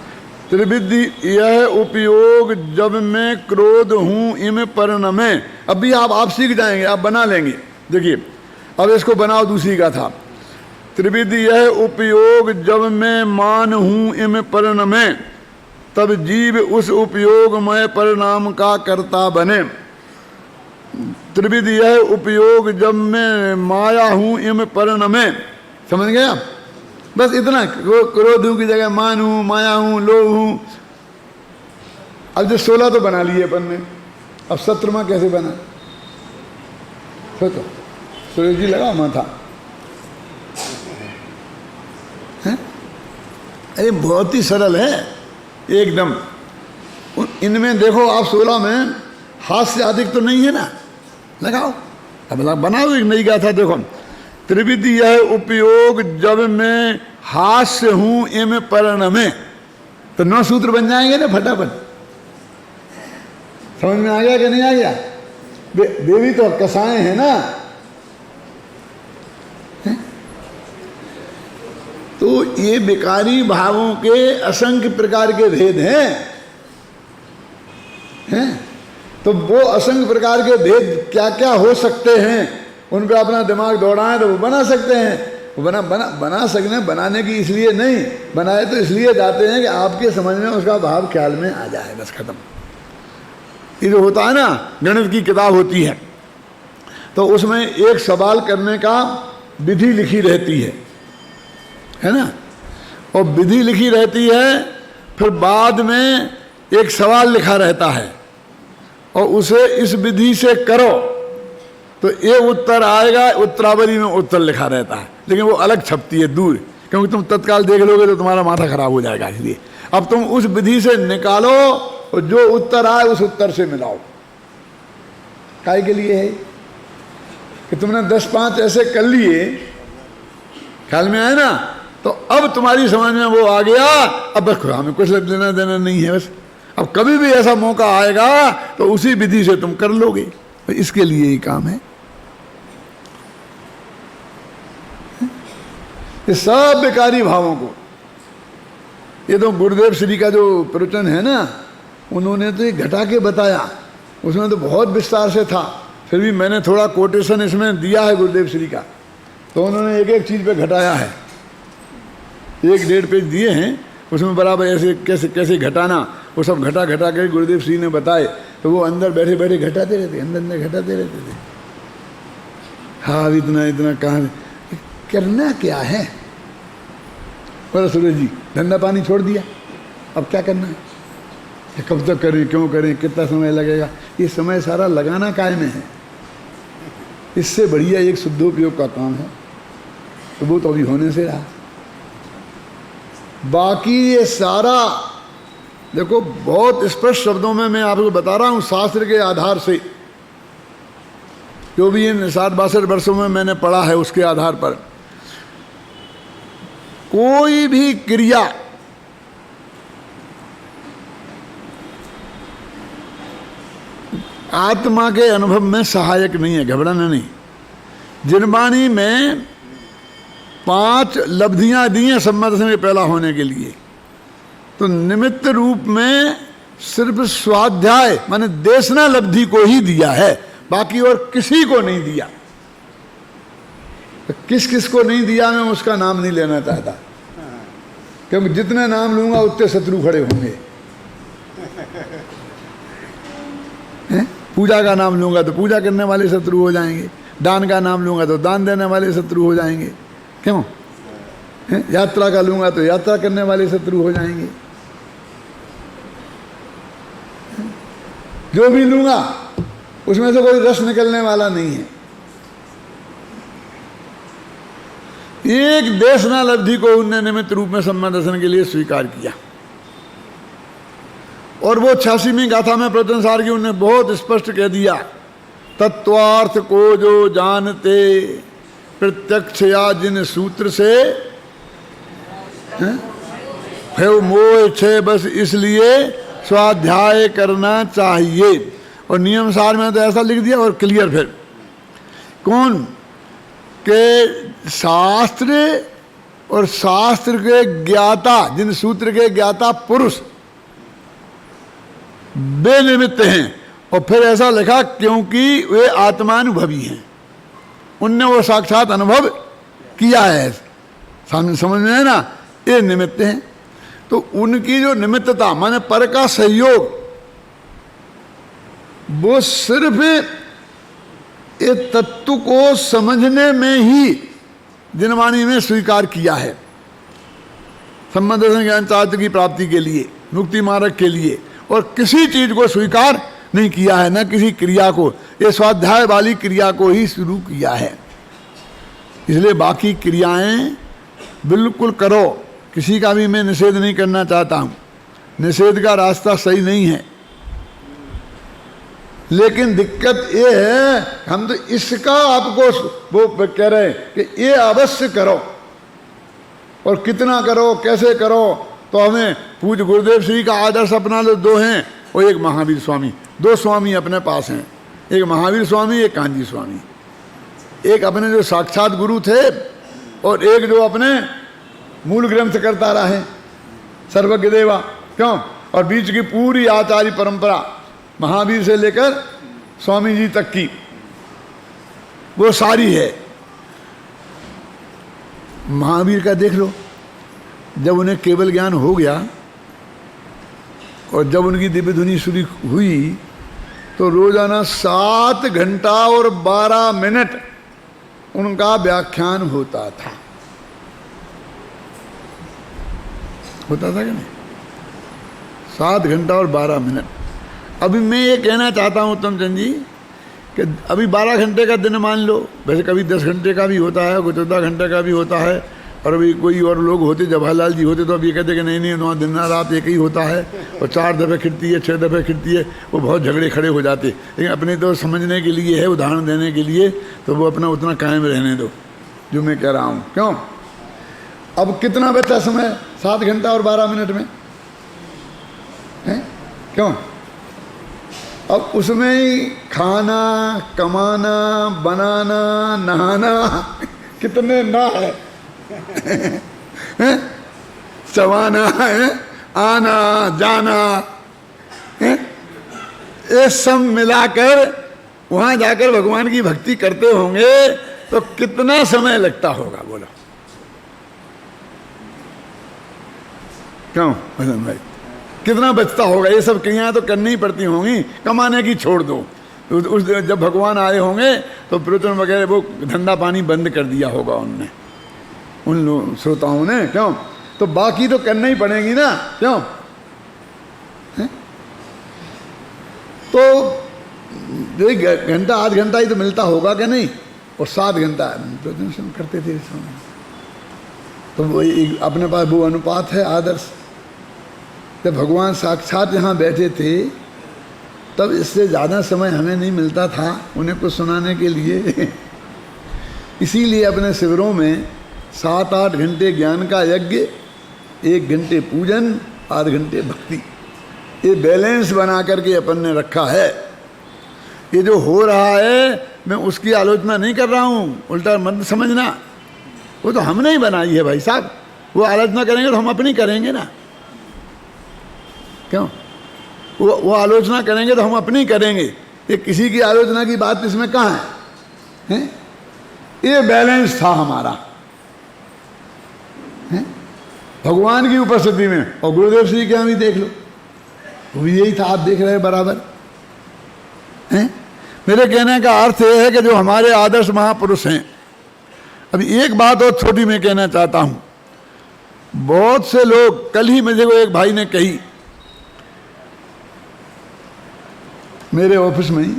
त्रिविधि यह उपयोग जब मैं क्रोध हूँ इम परिणमे। अभी आप सीख जाएंगे, आप बना लेंगे। देखिए अब इसको बनाओ दूसरी गाथा। त्रिविधि यह उपयोग जब मैं मान हूँ इम परिणमे, तब जीव उस उपयोगमय परिणाम का कर्ता बने। त्रिविधि यह उपयोग जब मैं माया हूँ इम परिणमे, समझ गए आप? बस इतना, क्रोध हूँ की जगह मान हूँ, माया हूँ, लोभ हूँ। अब जो 16 तो बना लिए अपन ने, अब 17वां कैसे बना? सोचो, सुरेश जी लगा माथा है? अरे बहुत ही सरल है एकदम। इनमें देखो आप 16 में हास्य अधिक तो नहीं है ना, लगाओ अब बनाओ एक नई गाथा। देखो त्रिविधि यह उपयोग जब मैं हास्य हूं एम परिणमे, तो 9 सूत्र बन जाएंगे ना फटाफट। समझ में आ गया कि नहीं आ गया? देवी तो कसाएं हैं ना, है? तो ये विकारी भावों के असंख्य प्रकार के भेद हैं? तो वो असंख्य प्रकार के भेद क्या क्या हो सकते हैं, उन पर अपना दिमाग दौड़ाएं तो वो बना सकते हैं। वो बना सकने, बनाने की इसलिए नहीं बनाए, तो इसलिए जाते हैं कि आपके समझ में उसका भाव ख्याल में आ जाए, बस खत्म। ये जो होता है ना, गणित की किताब होती है तो उसमें एक सवाल करने का विधि लिखी रहती है ना, और विधि लिखी रहती है, फिर बाद में एक सवाल लिखा रहता है, और उसे इस विधि से करो तो ये उत्तर आएगा। उत्तरावली में उत्तर लिखा रहता है, लेकिन वो अलग छपती है दूर, क्योंकि तुम तत्काल देख लोगे तो तुम्हारा माथा खराब हो जाएगा। इसलिए अब तुम उस विधि से निकालो और जो उत्तर आए उस उत्तर से मिलाओ। काय के लिए है कि तुमने 10-5 ऐसे कर लिए, ख्याल में आए ना, तो अब तुम्हारी समझ में वो आ गया। अब बस हमें कुछ लेना देना नहीं है, बस अब कभी भी ऐसा मौका आएगा तो उसी विधि से तुम कर लोगे। तो इसके लिए ही काम है। ये सब विकारी भावों को, ये तो गुरुदेव श्री का जो प्रवचन है ना, उन्होंने तो ये घटा के बताया, उसमें तो बहुत विस्तार से था। फिर भी मैंने थोड़ा कोटेशन इसमें दिया है गुरुदेव श्री का, तो उन्होंने एक एक चीज़ पे घटाया है। 1-1.5 पेज दिए हैं, उसमें बराबर ऐसे कैसे कैसे घटाना, वो सब घटा के गुरुदेव श्री ने बताए। तो वो अंदर बैठे बैठे घटाते रहते, अंदर घटाते रहते थे। हाँ अब इतना इतना कहाँ करना क्या है। बोला सूरज जी धंधा पानी छोड़ दिया, अब क्या करना है, कब तक करें, क्यों करें, कितना समय लगेगा। ये समय सारा लगाना काय में है, इससे बढ़िया एक शुद्धोपयोग का काम है तो वो तो अभी होने से रहा। बाकी ये सारा देखो बहुत स्पष्ट शब्दों में मैं आपको बता रहा हूँ, शास्त्र के आधार से जो भी इन 60-62 वर्षों में मैंने पढ़ा है उसके आधार पर कोई भी क्रिया आत्मा के अनुभव में सहायक नहीं है, घबराना नहीं। जिनवाणी में 5 लब्धियां दी हैं सम्मत से पहला होने के लिए, तो निमित्त रूप में सिर्फ स्वाध्याय माने देशना लब्धि को ही दिया है, बाकी और किसी को नहीं दिया। तो किस किस को नहीं दिया मैं उसका नाम नहीं लेना चाहता, क्योंकि जितने नाम लूंगा उतने शत्रु खड़े होंगे। पूजा का नाम लूंगा तो पूजा करने वाले शत्रु हो जाएंगे, दान का नाम लूंगा तो दान देने वाले शत्रु हो जाएंगे, क्यों? यात्रा का लूंगा तो यात्रा करने वाले शत्रु हो जाएंगे। जो भी लूंगा उसमें से कोई रस निकलने वाला नहीं है। एक देशना लब्धि को उनने निमित्त रूप में सम्मान दर्शन के लिए स्वीकार किया, और वो 86वीं गाथा में प्रवचनसार की उन्होंने बहुत स्पष्ट कह दिया, तत्वार्थ को जो जानते प्रत्यक्ष या जिन सूत्र से है मोह छे, बस इसलिए स्वाध्याय करना चाहिए। और नियम सार में तो ऐसा लिख दिया और क्लियर फिर कौन के शास्त्र और शास्त्र के ज्ञाता, जिन सूत्र के ज्ञाता पुरुष बेनिमित्त हैं। और फिर ऐसा लिखा क्योंकि वे आत्मानुभवी हैं, उनने वो साक्षात अनुभव किया है, समझ में है ना, ये निमित्त हैं। तो उनकी जो निमित्तता माने पर का सहयोग, वो सिर्फ ये तत्व को समझने में ही जिनवाणी में स्वीकार किया है, सम्मत दर्शन ज्ञान चार्य की प्राप्ति के लिए, मुक्ति मार्ग के लिए, और किसी चीज को स्वीकार नहीं किया है, न किसी क्रिया को। ये स्वाध्याय वाली क्रिया को ही शुरू किया है। इसलिए बाकी क्रियाएं बिल्कुल करो, किसी का भी मैं निषेध नहीं करना चाहता हूं, निषेध का रास्ता सही नहीं है। लेकिन दिक्कत ये है हम तो इसका आपको वो कह रहे हैं कि ये अवश्य करो, और कितना करो कैसे करो। तो हमें पूज्य गुरुदेव श्री का आदर्श अपना लो, 2 हैं और एक महावीर स्वामी, 2 स्वामी अपने पास हैं, एक महावीर स्वामी एक कांजी स्वामी, एक अपने जो साक्षात गुरु थे और एक जो अपने मूल ग्रंथ करता रहे सर्वज्ञ देवा, क्यों? और बीच की पूरी आचार्य परंपरा महावीर से लेकर स्वामी जी तक की वो सारी है। महावीर का देख लो, जब उन्हें केवल ज्ञान हो गया और जब उनकी दिव्य धुनी शुरू हुई तो रोजाना 7 घंटा और 12 मिनट उनका व्याख्यान होता था कि नहीं? 7 घंटा और 12 मिनट। अभी मैं ये कहना चाहता हूँ उत्तम चंद जी कि अभी 12 घंटे का दिन मान लो, वैसे कभी 10 घंटे का भी होता है, कोई 14 घंटे का भी होता है, और अभी कोई और लोग होते, जवाहरलाल जी होते तो अब ये कहते कि नहीं वहाँ दिन रात एक ही होता है और 4 दफ़े खिड़ती है 6 दफ़े खिड़ती है, वो बहुत झगड़े खड़े हो जाते। लेकिन अपने तो समझने के लिए है, उदाहरण देने के लिए, तो वो अपना उतना कायम रहने दो जो मैं कह रहा हूँ। क्यों? अब कितना बचा समय? 7 घंटा और 12 मिनट में है, क्यों? अब उसमें ही खाना, कमाना, बनाना, नहाना, कितने ना है, चबाना है, आना जाना है, ये सब मिलाकर वहां जाकर भगवान की भक्ति करते होंगे तो कितना समय लगता होगा बोलो? क्यों भजन भाई, कितना बचता होगा? ये सब क्रियाएं तो करनी ही पड़ती होंगी, कमाने की छोड़ दो, उस जब भगवान आए होंगे तो प्रवचन वगैरह वो धंधा पानी बंद कर दिया होगा उनने, उन श्रोताओं ने। क्यों? तो बाकी तो करना ही पड़ेगी ना। क्यों? है? तो 1 घंटा 8 घंटा ही तो मिलता होगा क्या नहीं, और 7 घंटा प्रवचन करते थे। तो वो अपने पास वो अनुपात है आदर्श। जब भगवान साक्षात यहाँ बैठे थे तब इससे ज़्यादा समय हमें नहीं मिलता था उन्हें कुछ सुनाने के लिए। इसीलिए अपने शिविरों में 7-8 घंटे ज्ञान का यज्ञ, 1 घंटे पूजन, 8 घंटे भक्ति, ये बैलेंस बना करके अपन ने रखा है। ये जो हो रहा है मैं उसकी आलोचना नहीं कर रहा हूँ, उल्टा मत समझना, वो तो हमने ही बनाई है भाई साहब। वो आलोचना करेंगे तो हम अपनी करेंगे ना। क्यों? वो आलोचना करेंगे तो हम अपनी करेंगे। ये किसी की आलोचना की बात इसमें कहाँ है? ये बैलेंस था हमारा है? भगवान की उपस्थिति में। और गुरुदेव श्री के यहाँ भी देख लो, वो भी यही था, आप देख रहे हैं बराबर है। मेरे कहने का अर्थ यह है कि जो हमारे आदर्श महापुरुष हैं, अभी एक बात और छोटी मैं कहना चाहता हूँ। बहुत से लोग, कल ही मुझे को एक भाई ने कही मेरे ऑफिस में ही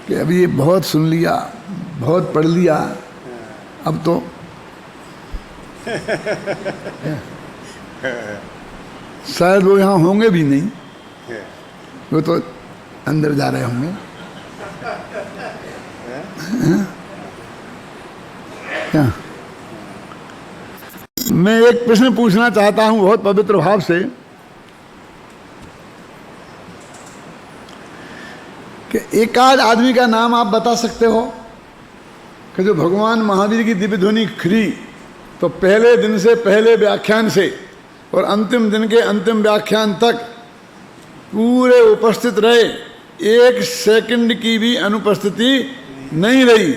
कि अभी ये बहुत सुन लिया, बहुत पढ़ लिया, अब तो शायद वो यहाँ होंगे भी नहीं, वो तो अंदर जा रहे होंगे। क्या? मैं एक प्रश्न पूछना चाहता हूँ बहुत पवित्र भाव से कि एक आध आदमी का नाम आप बता सकते हो कि जो भगवान महावीर की दिव्य ध्वनि खरी तो पहले दिन से पहले व्याख्यान से और अंतिम दिन के अंतिम व्याख्यान तक पूरे उपस्थित रहे, 1 सेकंड की भी अनुपस्थिति नहीं रही।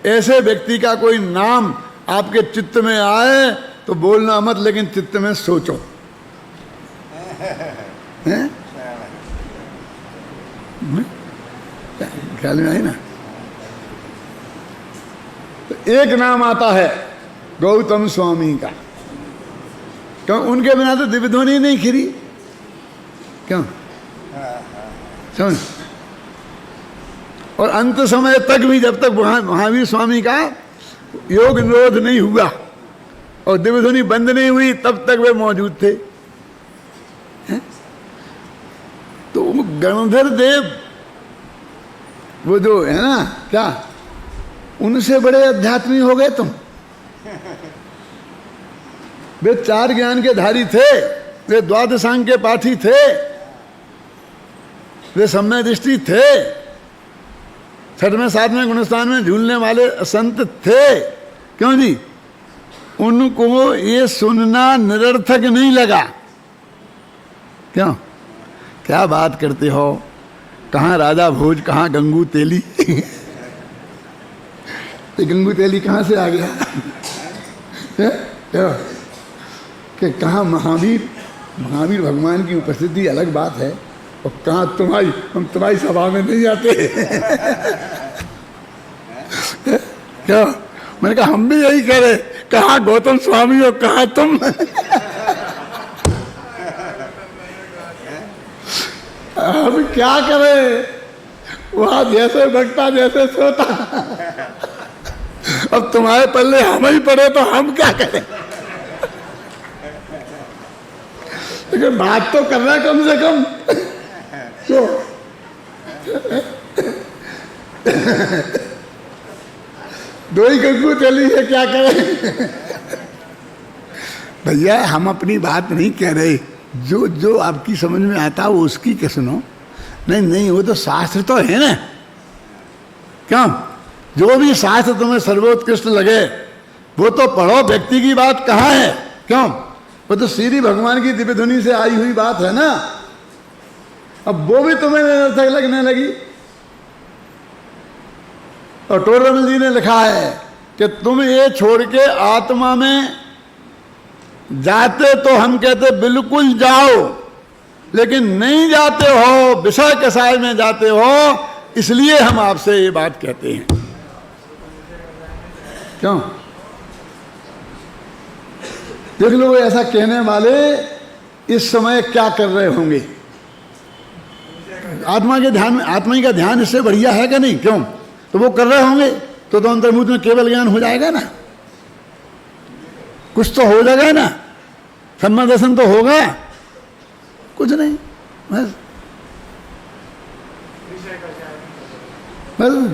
ऐसे व्यक्ति का कोई नाम आपके चित्त में आए तो बोलना मत, लेकिन चित्त में सोचो। हैं? ख्याल में आई ना? तो एक नाम आता है गौतम स्वामी का। क्यों? उनके बिना तो दिव्य ध्वनि नहीं खिरी। क्यों? समझ? और अंत समय तक भी, जब तक महावीर स्वामी का योग निरोध नहीं हुआ और दिव्य ध्वनि बंद नहीं हुई, तब तक वे मौजूद थे। तो गणधर देव वो जो है ना, क्या उनसे बड़े अध्यात्मी हो गए तुम? वे 4 ज्ञान के धारी थे, वे द्वादशांग के पाठी थे, वे सम्यक दृष्टि थे, 6वें 7वें गुणस्थान में झूलने वाले संत थे। क्यों जी? उनको ये सुनना निरर्थक नहीं लगा। क्यों? क्या बात करते हो, कहाँ राजा भोज, कहाँ गंगू तेली। तो गंगू तेली कहाँ से आ गया? कि कहाँ महावीर भगवान की उपस्थिति अलग बात है, और कहाँ हम तुम्हारी सभा में नहीं जाते। क्या? मैंने कहा हम भी यही कह रहे, कहाँ गौतम स्वामी हो, कहाँ तुम। अब क्या करें, वहां जैसे बगता जैसे सोता। अब तुम्हारे पल्ले हम ही पड़े तो हम क्या करें? लेकिन बात तो करना कम से कम। तो दो ही गंगू तेली है, क्या करें? भैया हम अपनी बात नहीं कह रहे, जो आपकी समझ में आता वो उसकी क्या सुनो। नहीं, वो तो शास्त्र तो है ना। क्यों? जो भी शास्त्र तुम्हें सर्वोत्कृष्ट लगे वो तो पढ़ो, व्यक्ति की बात कहाँ है? क्यों? वो तो श्री भगवान की दिव्य ध्वनि से आई हुई बात है ना। अब वो भी तुम्हें निरर्थक लगने लगी। और टोडरमल जी ने लिखा है कि तुम ये छोड़ के आत्मा में जाते तो हम कहते बिल्कुल जाओ, लेकिन नहीं जाते हो, विषय कसाय में जाते हो, इसलिए हम आपसे ये बात कहते हैं। क्यों? देख लो, ऐसा कहने वाले इस समय क्या कर रहे होंगे? आत्मा के ध्यान में, आत्मा का ध्यान इससे बढ़िया है क्या? नहीं। क्यों? तो वो कर रहे होंगे तो अंतर्मुख में केवल ज्ञान हो जाएगा ना, कुछ तो हो जाएगा ना, सम्यक दर्शन तो होगा, कुछ नहीं, बस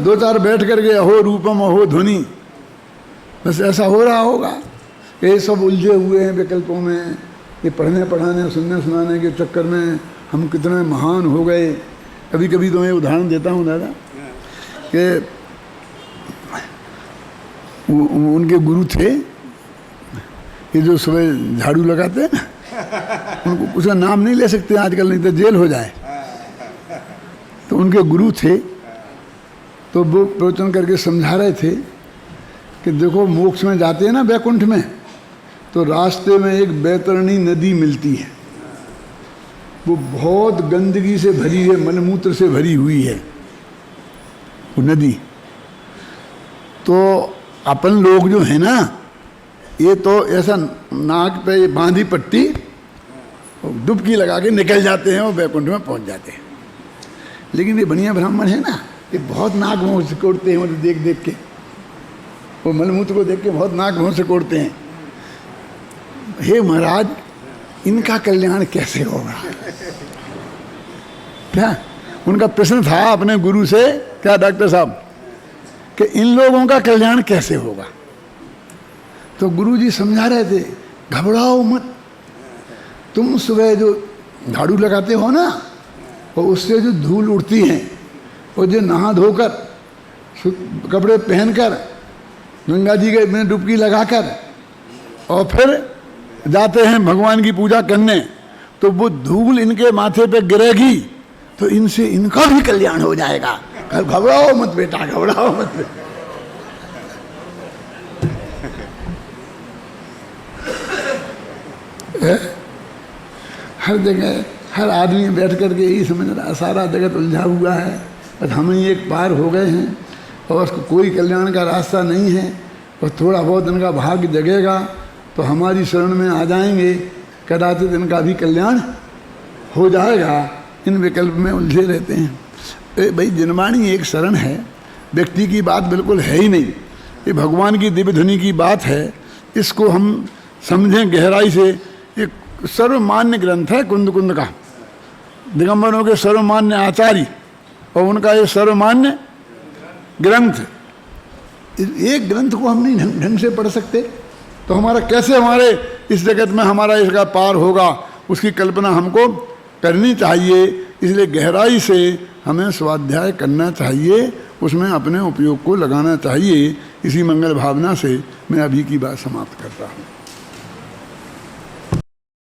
दो चार बैठ करके अहो रूपम अहो ध्वनि, बस ऐसा हो रहा होगा। ये सब उलझे हुए हैं विकल्पों में, ये पढ़ने पढ़ाने सुनने सुनाने के चक्कर में हम कितने महान हो गए। कभी कभी तो मैं उदाहरण देता हूँ दादा कि उनके गुरु थे, ये जो सुबह झाड़ू लगाते हैं ना, उनको उसका नाम नहीं ले सकते आजकल, नहीं तो जेल हो जाए। तो उनके गुरु थे, तो वो प्रवचन करके समझा रहे थे कि देखो मोक्ष में जाते हैं ना वैकुंठ में, तो रास्ते में एक बैतरणी नदी मिलती है, वो बहुत गंदगी से भरी है, मलमूत्र से भरी हुई है वो नदी। तो अपन लोग जो है ना, ये तो ऐसा नाक पे बांधी पट्टी डुबकी लगा के निकल जाते हैं और वैकुंठ में पहुंच जाते हैं। लेकिन ये बढ़िया ब्राह्मण है ना, ये बहुत नाक मुंह से कोड़ते हैं, मतलब देख देख के, वो मलमूत्र को देख के बहुत नाक मुंह से कोड़ते हैं। हे महाराज, इनका कल्याण कैसे होगा? क्या उनका प्रश्न था अपने गुरु से, क्या डॉक्टर साहब, कि इन लोगों का कल्याण कैसे होगा? तो गुरुजी समझा रहे थे, घबराओ मत, तुम सुबह जो झाड़ू लगाते हो ना, और उससे जो धूल उड़ती है, और जो नहा धोकर कपड़े पहनकर गंगा जी के में डुबकी लगाकर और फिर जाते हैं भगवान की पूजा करने, तो वो धूल इनके माथे पे गिरेगी तो इनसे इनका भी कल्याण हो जाएगा। घबराओ मत बेटा, घबराओ मत बेटा। हर जगह हर आदमी बैठ करके यही समझ रहा, सारा जगत उलझा हुआ है, बस हम ही एक पार हो गए हैं और उसको कोई कल्याण का रास्ता नहीं है। और थोड़ा बहुत इनका भाग्य जगेगा तो हमारी शरण में आ जाएंगे, कदाचित इनका भी कल्याण हो जाएगा। इन विकल्प में उलझे रहते हैं। भाई जिनवाणी एक शरण है, व्यक्ति की बात बिल्कुल है ही नहीं, ये भगवान की दिव्य ध्वनि की बात है। इसको हम समझें गहराई से। एक सर्वमान्य ग्रंथ है कुंद कुंद का, दिगंबरों के सर्वमान्य आचार्य और उनका ये सर्वमान्य ग्रंथ। एक ग्रंथ को हम नहीं ढंग से पढ़ सकते तो हमारा कैसे, हमारे इस जगत में हमारा इसका पार होगा, उसकी कल्पना हमको करनी चाहिए। इसलिए गहराई से हमें स्वाध्याय करना चाहिए, उसमें अपने उपयोग को लगाना चाहिए। इसी मंगल भावना से मैं अभी की बात समाप्त करता हूँ।